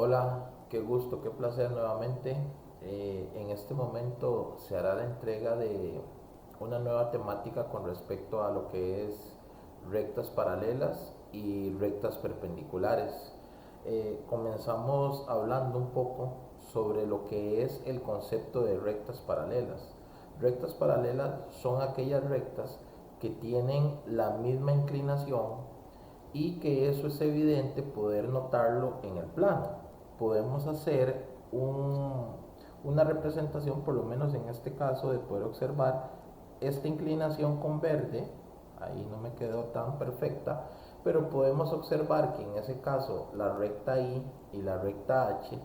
Hola, qué gusto, qué placer nuevamente. En este momento se hará la entrega de una nueva temática con respecto a lo que es rectas paralelas y rectas perpendiculares. Comenzamos hablando un poco sobre lo que es el concepto de rectas paralelas. Rectas paralelas son aquellas rectas que tienen la misma inclinación y que eso es evidente poder notarlo en el plano. Podemos hacer una representación, por lo menos en este caso, de poder observar esta inclinación con verde. Ahí no me quedó tan perfecta, pero podemos observar que en ese caso la recta Y y la recta H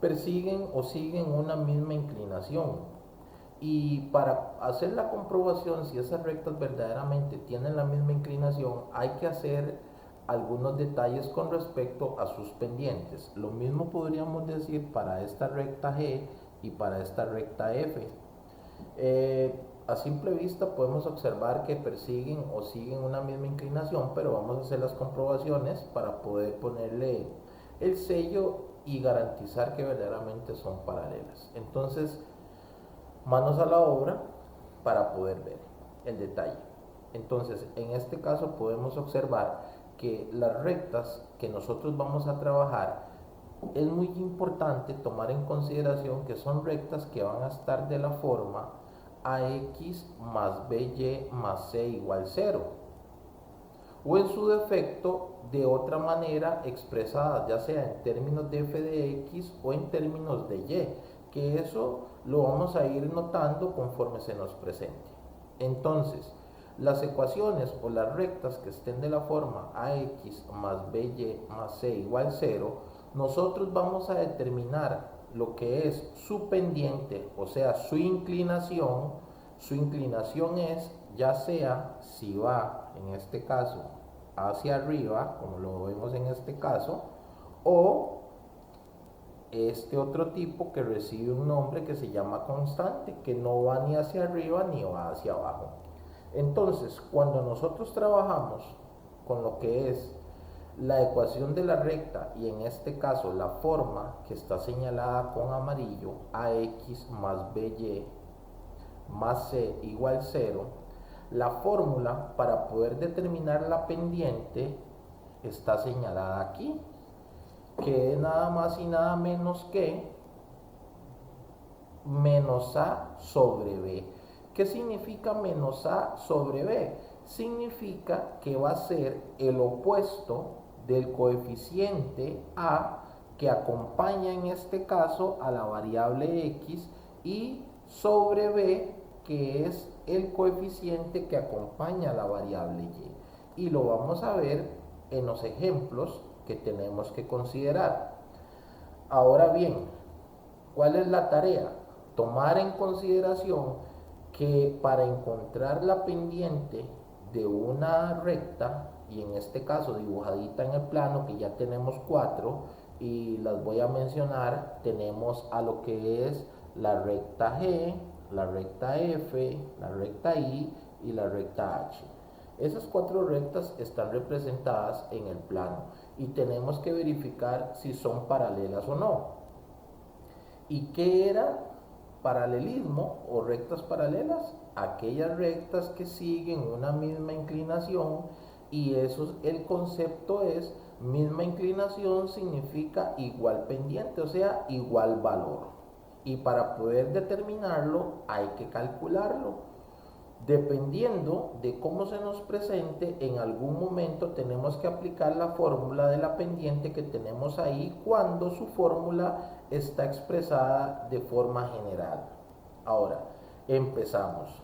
persiguen o siguen una misma inclinación. Y para hacer la comprobación si esas rectas verdaderamente tienen la misma inclinación, hay que hacer algunos detalles con respecto a sus pendientes. Lo mismo podríamos decir para esta recta G y para esta recta F. A simple vista podemos observar que persiguen o siguen una misma inclinación, pero vamos a hacer las comprobaciones para poder ponerle el sello y garantizar que verdaderamente son paralelas. Entonces, manos a la obra para poder ver el detalle. Entonces, en este caso podemos observar que las rectas que nosotros vamos a trabajar es muy importante tomar en consideración que son rectas que van a estar de la forma ax más by más c igual 0, o en su defecto de otra manera expresada, ya sea en términos de f de x o en términos de y, que eso lo vamos a ir notando conforme se nos presente. Entonces, las ecuaciones o las rectas que estén de la forma ax más by más c igual 0, nosotros vamos a determinar lo que es su pendiente, o sea, su inclinación. Su inclinación es, ya sea si va, en este caso, hacia arriba, como lo vemos en este caso, o este otro tipo que recibe un nombre que se llama constante, que no va ni hacia arriba ni va hacia abajo. Entonces, cuando nosotros trabajamos con lo que es la ecuación de la recta, y en este caso la forma que está señalada con amarillo, ax más by más c igual 0, la fórmula para poder determinar la pendiente está señalada aquí, que es nada más y nada menos que menos a sobre b. ¿Qué significa menos a sobre b? Significa que va a ser el opuesto del coeficiente a que acompaña en este caso a la variable x, y sobre b, que es el coeficiente que acompaña a la variable y. Y lo vamos a ver en los ejemplos que tenemos que considerar. Ahora bien, ¿cuál es la tarea? Tomar en consideración que para encontrar la pendiente de una recta, y en este caso dibujadita en el plano, que ya tenemos cuatro y las voy a mencionar, tenemos a lo que es la recta G, la recta F, la recta Y y la recta H. Esas cuatro rectas están representadas en el plano y tenemos que verificar si son paralelas o no. ¿Y qué era paralelismo o rectas paralelas? Aquellas rectas que siguen una misma inclinación, y eso, el concepto es misma inclinación significa igual pendiente, o sea, igual valor. Y para poder determinarlo hay que calcularlo. Dependiendo de cómo se nos presente, en algún momento tenemos que aplicar la fórmula de la pendiente que tenemos ahí cuando su fórmula está expresada de forma general. Ahora, empezamos.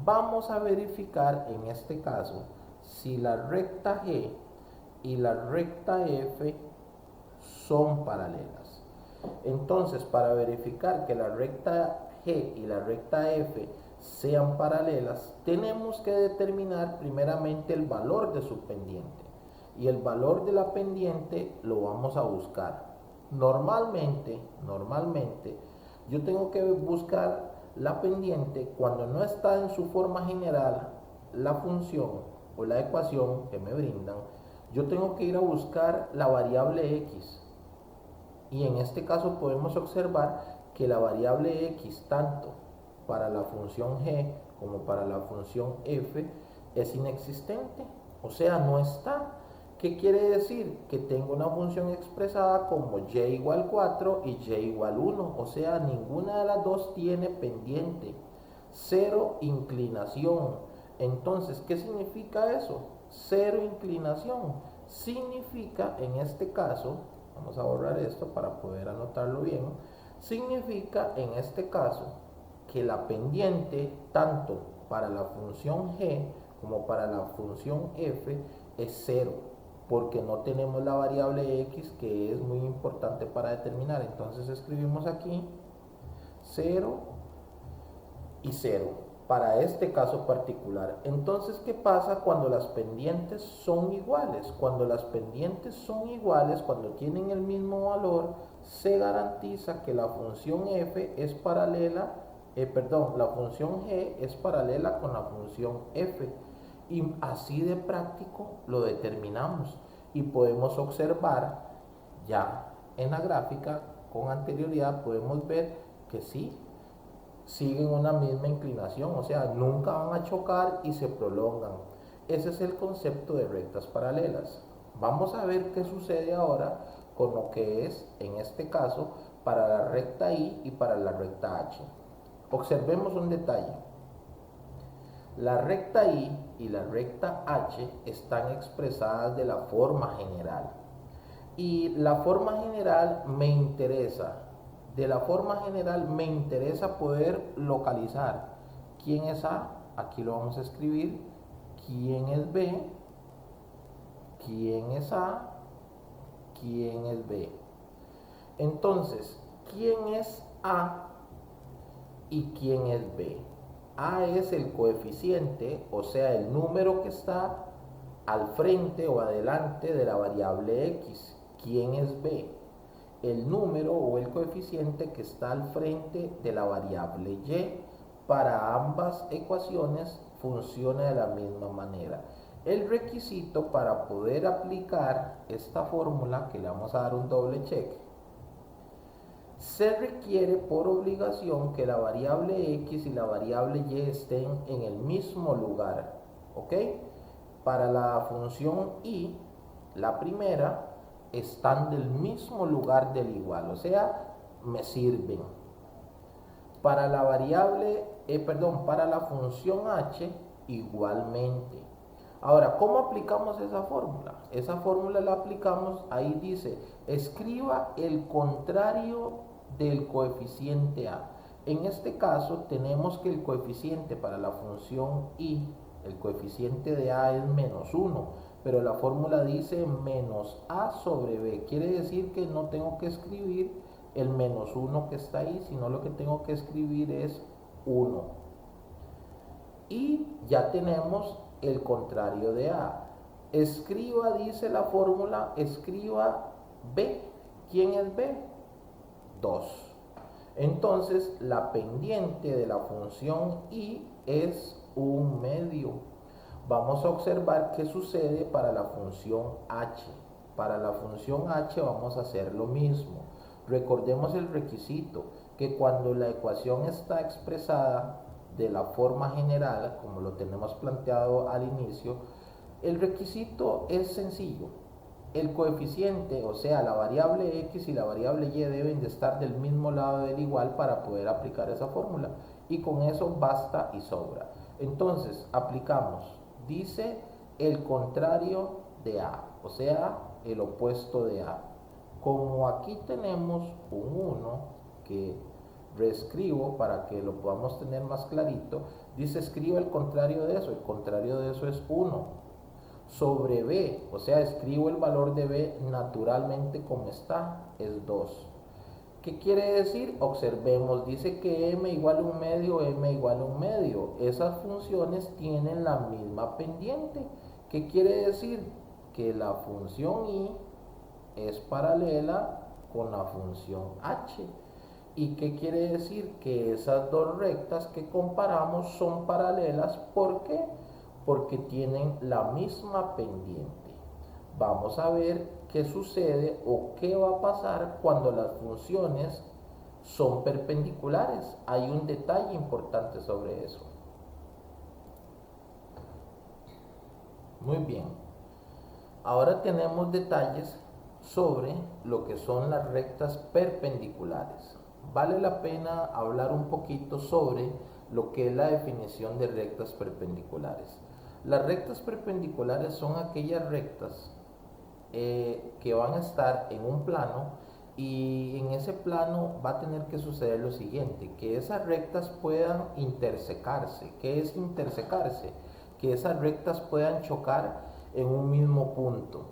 Vamos a verificar en este caso si la recta G y la recta F son paralelas. Entonces, para verificar que la recta G y la recta F sean paralelas, tenemos que determinar primeramente el valor de su pendiente. Y el valor de la pendiente lo vamos a buscar. Normalmente, yo tengo que buscar la pendiente cuando no está en su forma general la función o la ecuación que me brindan. Yo tengo que ir a buscar la variable x. Y en este caso podemos observar que la variable x tanto para la función g como para la función f es inexistente, o sea, no está. ¿Qué quiere decir? Que tengo una función expresada como y igual 4 y y igual 1, o sea, ninguna de las dos tiene pendiente, cero inclinación. Entonces, ¿qué significa eso? Cero inclinación. Significa, en este caso, vamos a borrar esto para poder anotarlo bien, significa en este caso que la pendiente tanto para la función g como para la función f es cero, porque no tenemos la variable x, que es muy importante para determinar. Entonces escribimos aquí 0 y 0 para este caso particular. Entonces, ¿qué pasa cuando las pendientes son iguales? Cuando las pendientes son iguales, cuando tienen el mismo valor, se garantiza que la función f es paralela, la función g es paralela con la función f. Y así de práctico lo determinamos. Y podemos observar ya en la gráfica con anterioridad, podemos ver que sí, siguen una misma inclinación, o sea, nunca van a chocar y se prolongan. Ese es el concepto de rectas paralelas. Vamos a ver qué sucede ahora con lo que es, en este caso, para la recta Y y para la recta H. Observemos un detalle. La recta Y y la recta H están expresadas de la forma general. Y la forma general me interesa. De la forma general me interesa poder localizar quién es A, aquí lo vamos a escribir, quién es B, quién es A, quién es B. Entonces, ¿quién es A y quién es B? A es el coeficiente, o sea, el número que está al frente o adelante de la variable x. ¿Quién es B? El número o el coeficiente que está al frente de la variable y. Para ambas ecuaciones funciona de la misma manera. El requisito para poder aplicar esta fórmula, que le vamos a dar un doble check, se requiere por obligación que la variable x y la variable y estén en el mismo lugar, ¿ok? Para la función y, la primera, están del mismo lugar del igual, o sea, me sirven. Para la variable, para la función h, igualmente. Ahora, ¿cómo aplicamos esa fórmula? Esa fórmula la aplicamos, ahí dice, escriba el contrario del coeficiente a. En este caso tenemos que el coeficiente para la función y, el coeficiente de a es menos 1, pero la fórmula dice menos a sobre b. Quiere decir que no tengo que escribir el menos 1 que está ahí, sino lo que tengo que escribir es 1. Y ya tenemos el contrario de A. Escriba, dice la fórmula, escriba B. ¿Quién es B? 2. Entonces, la pendiente de la función y es 1/2. Vamos a observar qué sucede para la función h. Para la función h vamos a hacer lo mismo. Recordemos el requisito, que cuando la ecuación está expresada de la forma general, como lo tenemos planteado al inicio, el requisito es sencillo. El coeficiente, o sea, la variable x y la variable y deben de estar del mismo lado del igual para poder aplicar esa fórmula. Y con eso basta y sobra. Entonces, aplicamos. Dice el contrario de A, o sea, el opuesto de A. Como aquí tenemos un 1 que reescribo para que lo podamos tener más clarito, dice escriba el contrario de eso. El contrario de eso es 1 sobre b, o sea, escribo el valor de b naturalmente como está, es 2. ¿Qué quiere decir? Observemos, dice que m igual a 1/2, m igual a 1/2. Esas funciones tienen la misma pendiente. ¿Qué quiere decir? Que la función y es paralela con la función h. ¿Y qué quiere decir? Que esas dos rectas que comparamos son paralelas. ¿Por qué? Porque tienen la misma pendiente. Vamos a ver qué sucede o qué va a pasar cuando las funciones son perpendiculares. Hay un detalle importante sobre eso. Muy bien. Ahora tenemos detalles sobre lo que son las rectas perpendiculares. Vale la pena hablar un poquito sobre lo que es la definición de rectas perpendiculares. Las rectas perpendiculares son aquellas rectas que van a estar en un plano, y en ese plano va a tener que suceder lo siguiente, que esas rectas puedan intersecarse. ¿Qué es intersecarse? Que esas rectas puedan chocar en un mismo punto.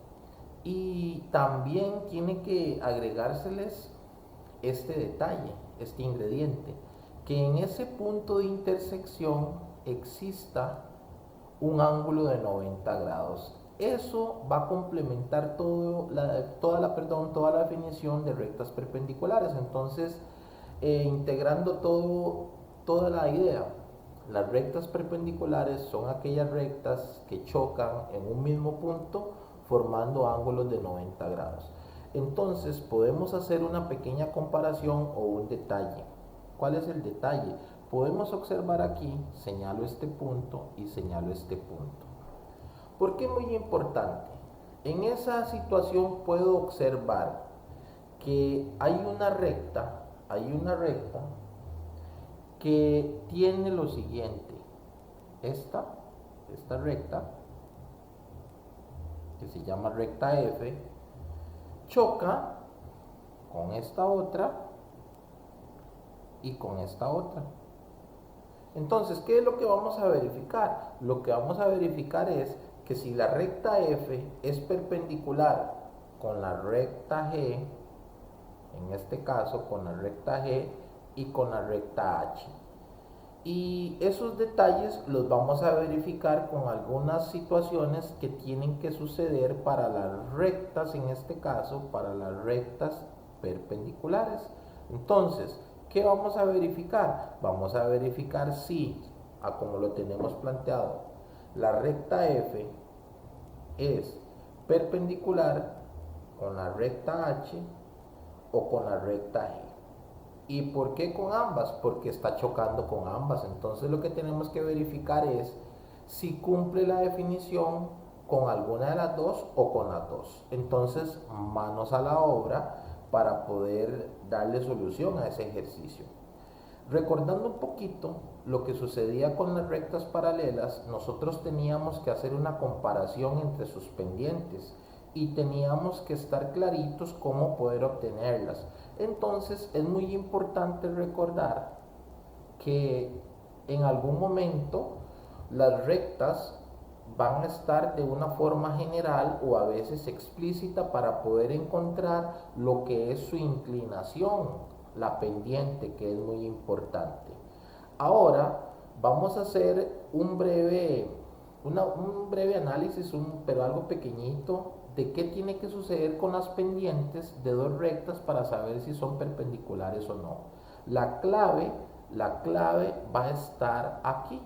Y también tiene que agregárseles este detalle, este ingrediente, que en ese punto de intersección exista un ángulo de 90 grados. Eso va a complementar toda la definición de rectas perpendiculares. Entonces, integrando toda la idea, las rectas perpendiculares son aquellas rectas que chocan en un mismo punto formando ángulos de 90 grados. Entonces podemos hacer una pequeña comparación o un detalle. ¿Cuál es el detalle? Podemos observar aquí, señalo este punto y señalo este punto. ¿Por qué es muy importante? En esa situación puedo observar que hay una recta que tiene lo siguiente. Esta recta, que se llama recta F, choca con esta otra y con esta otra. Entonces, ¿qué es lo que vamos a verificar? Lo que vamos a verificar es que si la recta F es perpendicular con la recta G, en este caso con la recta G y con la recta H. Y esos detalles los vamos a verificar con algunas situaciones que tienen que suceder para las rectas, en este caso, para las rectas perpendiculares. Entonces, ¿qué vamos a verificar? Vamos a verificar si, como lo tenemos planteado, la recta F es perpendicular con la recta H o con la recta G. ¿Y por qué con ambas? Porque está chocando con ambas. Entonces lo que tenemos que verificar es si cumple la definición con alguna de las dos o con las dos. Entonces, manos a la obra para poder darle solución a ese ejercicio. Recordando un poquito lo que sucedía con las rectas paralelas, nosotros teníamos que hacer una comparación entre sus pendientes y teníamos que estar claritos cómo poder obtenerlas. Entonces es muy importante recordar que en algún momento las rectas van a estar de una forma general o a veces explícita para poder encontrar lo que es su inclinación, la pendiente, que es muy importante. Ahora vamos a hacer un breve análisis, pero algo pequeño, de qué tiene que suceder con las pendientes de dos rectas para saber si son perpendiculares o no. La clave va a estar aquí,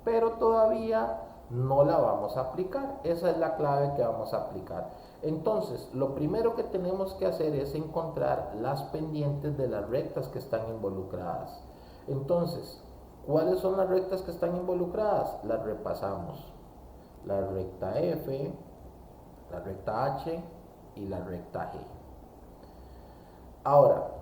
pero todavía no la vamos a aplicar. Esa es la clave que vamos a aplicar. Entonces, lo primero que tenemos que hacer es encontrar las pendientes de las rectas que están involucradas. Entonces, ¿cuáles son las rectas que están involucradas? Las repasamos. La recta F, la recta H y la recta G. Ahora,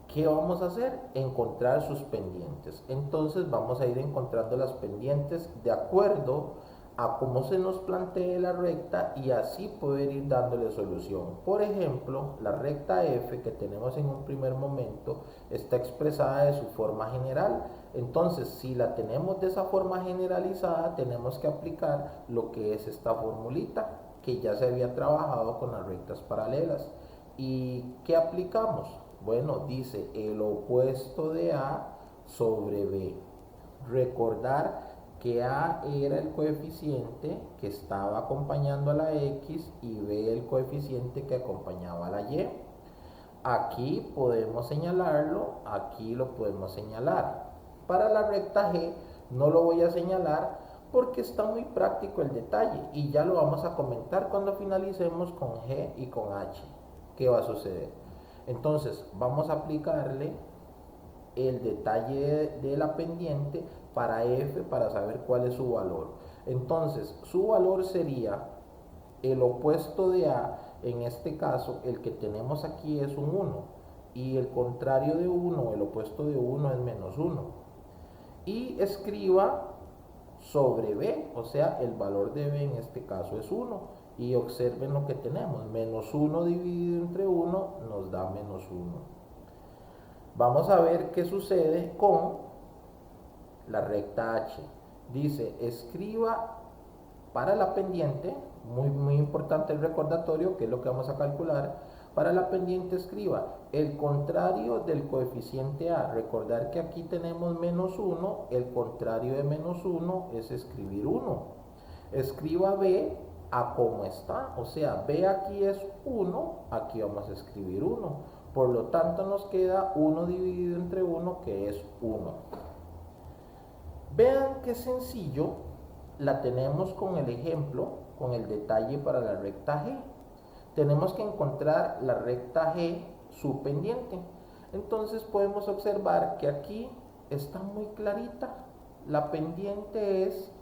¿qué vamos a hacer? Encontrar sus pendientes. Entonces vamos a ir encontrando las pendientes de acuerdo a cómo se nos plantee la recta y así poder ir dándole solución. Por ejemplo, la recta F que tenemos en un primer momento está expresada de su forma general. Entonces, si la tenemos de esa forma generalizada, tenemos que aplicar lo que es esta formulita que ya se había trabajado con las rectas paralelas. ¿Y qué aplicamos? Bueno, dice el opuesto de A sobre B. Recordar que A era el coeficiente que estaba acompañando a la X y B el coeficiente que acompañaba a la Y. Aquí podemos señalarlo, aquí lo podemos señalar. Para la recta G no lo voy a señalar porque está muy práctico el detalle y ya lo vamos a comentar cuando finalicemos con G y con H. ¿Qué va a suceder? Entonces vamos a aplicarle el detalle de la pendiente para F para saber cuál es su valor. Entonces su valor sería el opuesto de A, en este caso el que tenemos aquí es un 1 y el contrario de 1, el opuesto de 1 es menos 1. Y escriba sobre B, o sea, el valor de B en este caso es 1. Y observen lo que tenemos, menos 1 dividido entre 1 nos da menos 1. Vamos a ver qué sucede con la recta H. Dice, escriba para la pendiente, muy importante el recordatorio, que es lo que vamos a calcular. Para la pendiente escriba el contrario del coeficiente A. Recordar que aquí tenemos menos 1, el contrario de menos 1 es escribir 1. Escriba B a como está, o sea, B aquí es 1, aquí vamos a escribir 1. Por lo tanto nos queda 1 dividido entre 1, que es 1. Vean qué sencillo la tenemos con el ejemplo, con el detalle para la recta G. Tenemos que encontrar la recta G, su pendiente. Entonces podemos observar que aquí está muy clarita. La pendiente es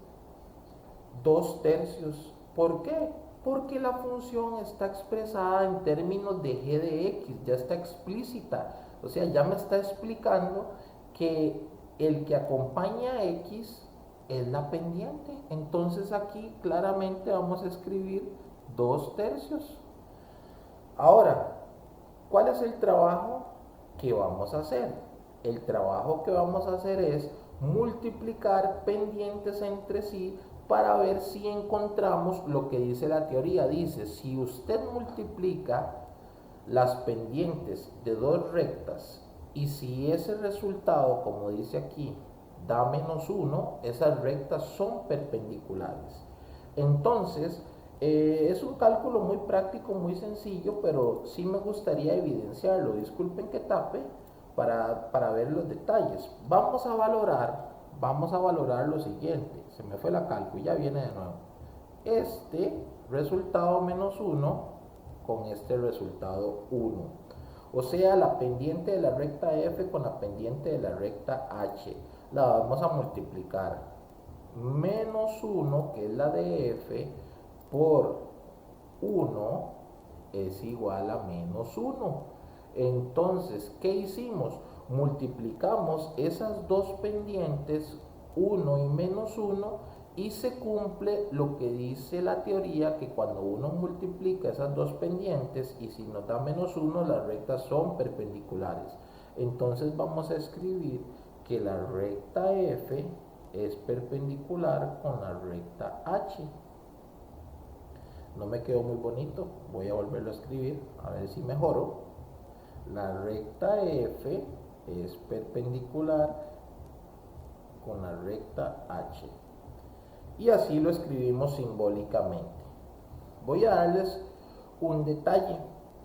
2/3. ¿Por qué? Porque la función está expresada en términos de g de x, ya está explícita. O sea, ya me está explicando que el que acompaña a x es la pendiente. Entonces aquí claramente vamos a escribir 2/3. Ahora, ¿cuál es el trabajo que vamos a hacer? El trabajo que vamos a hacer es multiplicar pendientes entre sí para ver si encontramos lo que dice la teoría. Dice, si usted multiplica las pendientes de dos rectas y si ese resultado, como dice aquí, da menos 1, esas rectas son perpendiculares. Entonces, es un cálculo muy práctico, muy sencillo, pero sí me gustaría evidenciarlo. Disculpen que tape para ver los detalles. Vamos a valorar lo siguiente. Se me fue la cálculo, ya viene de nuevo. Este resultado menos 1 con este resultado 1. O sea, la pendiente de la recta F con la pendiente de la recta H. La vamos a multiplicar. Menos 1, que es la de F, por 1 es igual a menos 1. Entonces, ¿qué hicimos? Multiplicamos esas dos pendientes, 1 y menos 1, y se cumple lo que dice la teoría, que cuando uno multiplica esas dos pendientes y si nos da menos 1, las rectas son perpendiculares. Entonces vamos a escribir que la recta F es perpendicular con la recta H. No me quedó muy bonito, voy a volverlo a escribir, a ver si mejoro. La recta F es perpendicular con la recta H. Y así lo escribimos simbólicamente. Voy a darles un detalle.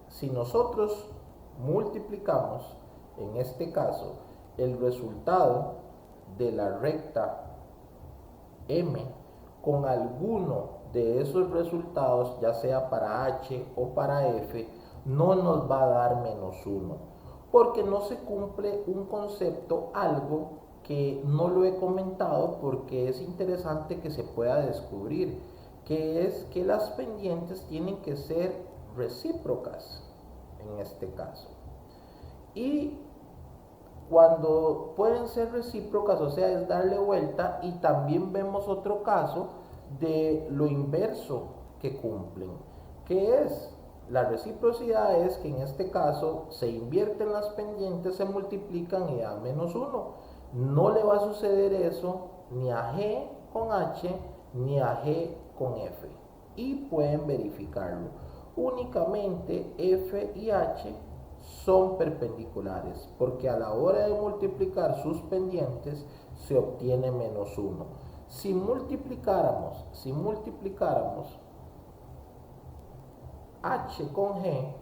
Si nosotros multiplicamos, en este caso, el resultado de la recta M con alguno de esos resultados, ya sea para H o para F, no nos va a dar menos 1, porque no se cumple un concepto, algo que no lo he comentado porque es interesante que se pueda descubrir, que es que las pendientes tienen que ser recíprocas en este caso. Y cuando pueden ser recíprocas, o sea, es darle vuelta, y también vemos otro caso de lo inverso que cumplen, que es la reciprocidad, es que en este caso se invierten las pendientes, se multiplican y da menos 1. No le va a suceder eso ni a G con H ni a G con F, y pueden verificarlo. Únicamente F y H son perpendiculares, porque a la hora de multiplicar sus pendientes se obtiene menos 1. Si multiplicáramos H con G,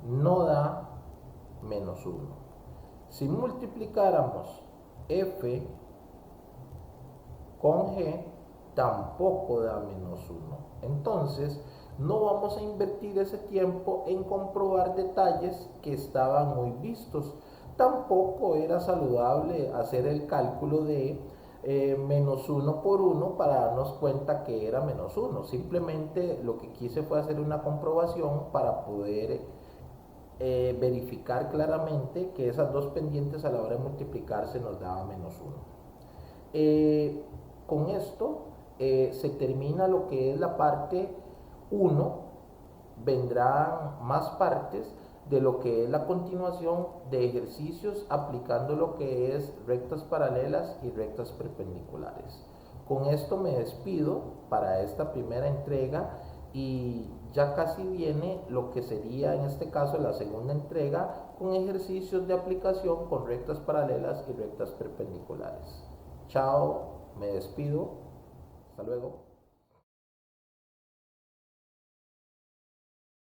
no da menos 1. Si multiplicáramos F con G tampoco da -1. Entonces, no vamos a invertir ese tiempo en comprobar detalles que estaban muy vistos. Tampoco era saludable hacer el cálculo de -1 por 1 para darnos cuenta que era -1. Simplemente lo que quise fue hacer una comprobación para poder verificar claramente que esas dos pendientes a la hora de multiplicarse nos daba -1. Con esto se termina lo que es la parte 1. Vendrán más partes de lo que es la continuación de ejercicios aplicando lo que es rectas paralelas y rectas perpendiculares. Con esto me despido para esta primera entrega y ya casi viene lo que sería en este caso la segunda entrega con ejercicios de aplicación con rectas paralelas y rectas perpendiculares. Chao, me despido, hasta luego.